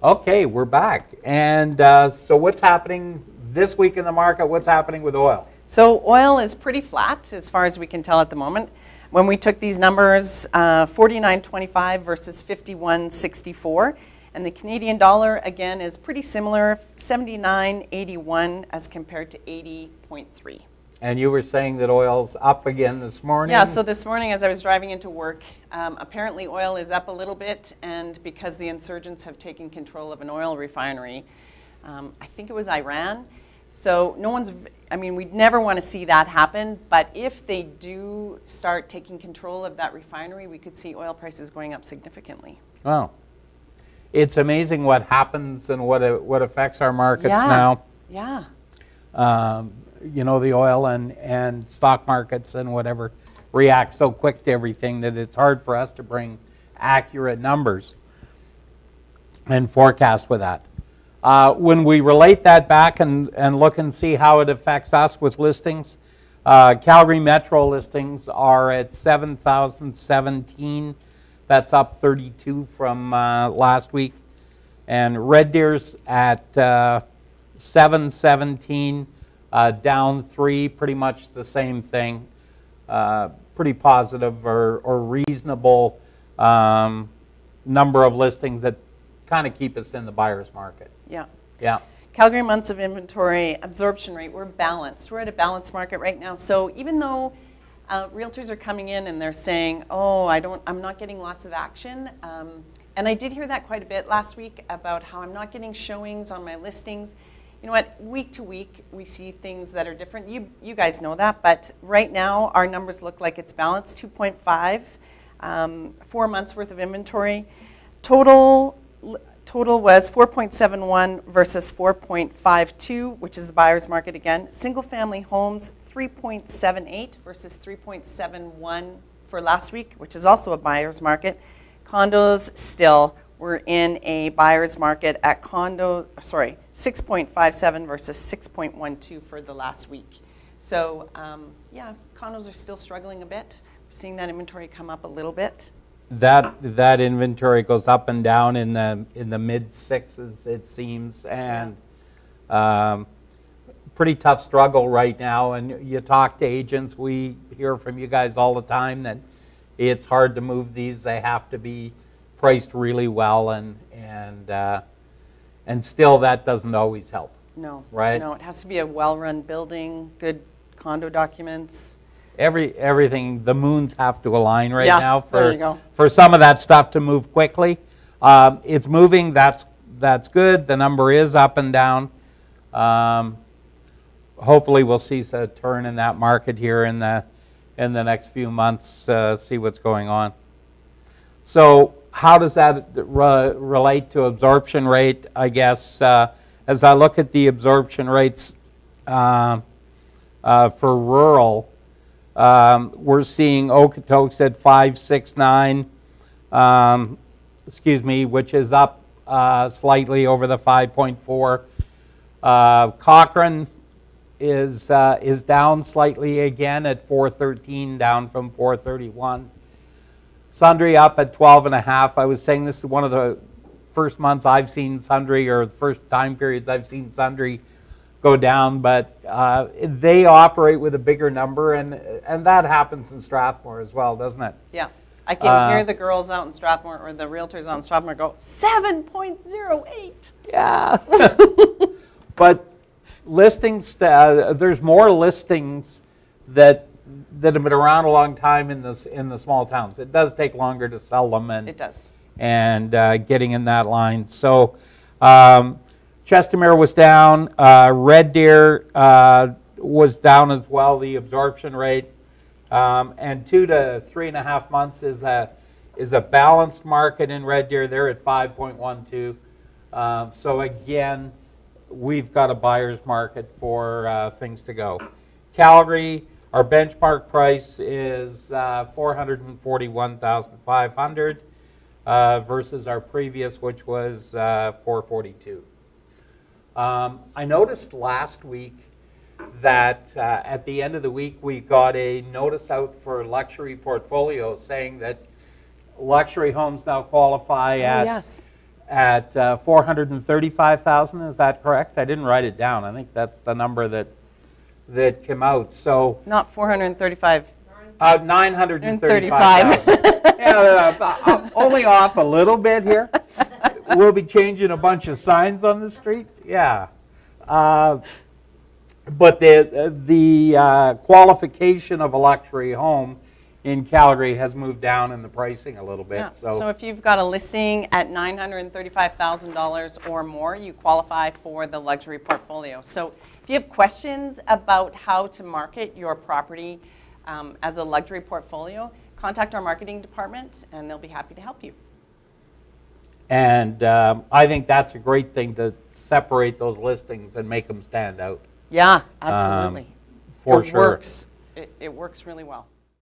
Okay, we're back. And so what's happening this week in the market? What's happening with oil? So oil is pretty flat as far as we can tell at the moment. When we took these numbers, 49.25 versus 51.64. And the Canadian dollar, again, is pretty similar, 79.81 as compared to 80.3. And you were saying that oil's up again this morning? Yeah, so this morning as I was driving into work, apparently oil is up a little bit, and because the insurgents have taken control of an oil refinery, I think it was Iran. So we'd never want to see that happen, but if they do start taking control of that refinery, we could see oil prices going up significantly. Wow. It's amazing what happens and what affects our markets now. Yeah. The oil and stock markets and whatever react so quick to everything that it's hard for us to bring accurate numbers and forecast with that. When we relate that back and look and see how it affects us with listings, Calgary Metro listings are at 7,017. That's up 32 from last week. And Red Deer's at 717, down 3, pretty much the same thing. Pretty positive or reasonable number of listings that kind of keep us in the buyer's market. Yeah. Yeah. Calgary months of inventory, absorption rate, we're balanced. We're at a balanced market right now. So even though realtors are coming in and they're saying, I'm not getting lots of action. And I did hear that quite a bit last week about how I'm not getting showings on my listings. You know what, week to week, we see things that are different. You guys know that, but right now our numbers look like it's balanced, 2.5, 4 months worth of inventory. Total was 4.71 versus 4.52, which is the buyer's market again. Single family homes, 3.78 versus 3.71 for last week, which is also a buyer's market. Condos still, we're in a buyer's market at 6.57 versus 6.12 for the last week. So condos are still struggling a bit. We're seeing that inventory come up a little bit. That inventory goes up and down in the mid sixes, it seems, and pretty tough struggle right now. And you talk to agents, we hear from you guys all the time that it's hard to move these. They have to be priced really well, and still that doesn't always help. No, right? No, it has to be a well-run building, good condo documents. Everything, the moons have to align right now there you go. for some of that stuff to move quickly. It's moving, that's good. The number is up and down. Hopefully we'll see a turn in that market here in the next few months, see what's going on. So how does that relate to absorption rate, I guess? As I look at the absorption rates for rural, we're seeing Okotoks at 5.69, which is up slightly over the 5.4. Cochrane is down slightly again at 4.13, down from 4.31. Sundre up at 12.5. I was saying this is one of the first months I've seen Sundre, or the first time periods I've seen Sundre go down, but they operate with a bigger number, and that happens in Strathmore as well, doesn't it? Yeah. I can hear the girls out in Strathmore, or the realtors out in Strathmore go, 7.08. Yeah. But listings, there's more listings that have been around a long time in the small towns. It does take longer to sell them, and it does. And getting in that line. So Chestermere was down. Red Deer was down as well, the absorption rate. And 2 to 3.5 months is a balanced market in Red Deer. They're at 5.12. So again, we've got a buyer's market for things to go. Calgary, our benchmark price is 441,500 versus our previous, which was 442. I noticed last week that at the end of the week we got a notice out for luxury portfolios saying that luxury homes now qualify at at 435,000, is that correct? I didn't write it down. I think that's the number that came out. So Not 435. 935,000. Yeah, I'm only off a little bit here. We'll be changing a bunch of signs on the street. Yeah. But the qualification of a luxury home in Calgary has moved down in the pricing a little bit. Yeah. So if you've got a listing at $935,000 or more, you qualify for the luxury portfolio. So if you have questions about how to market your property as a luxury portfolio, contact our marketing department and they'll be happy to help you. And I think that's a great thing to separate those listings and make them stand out. Yeah, absolutely. For It sure. works. It works really well.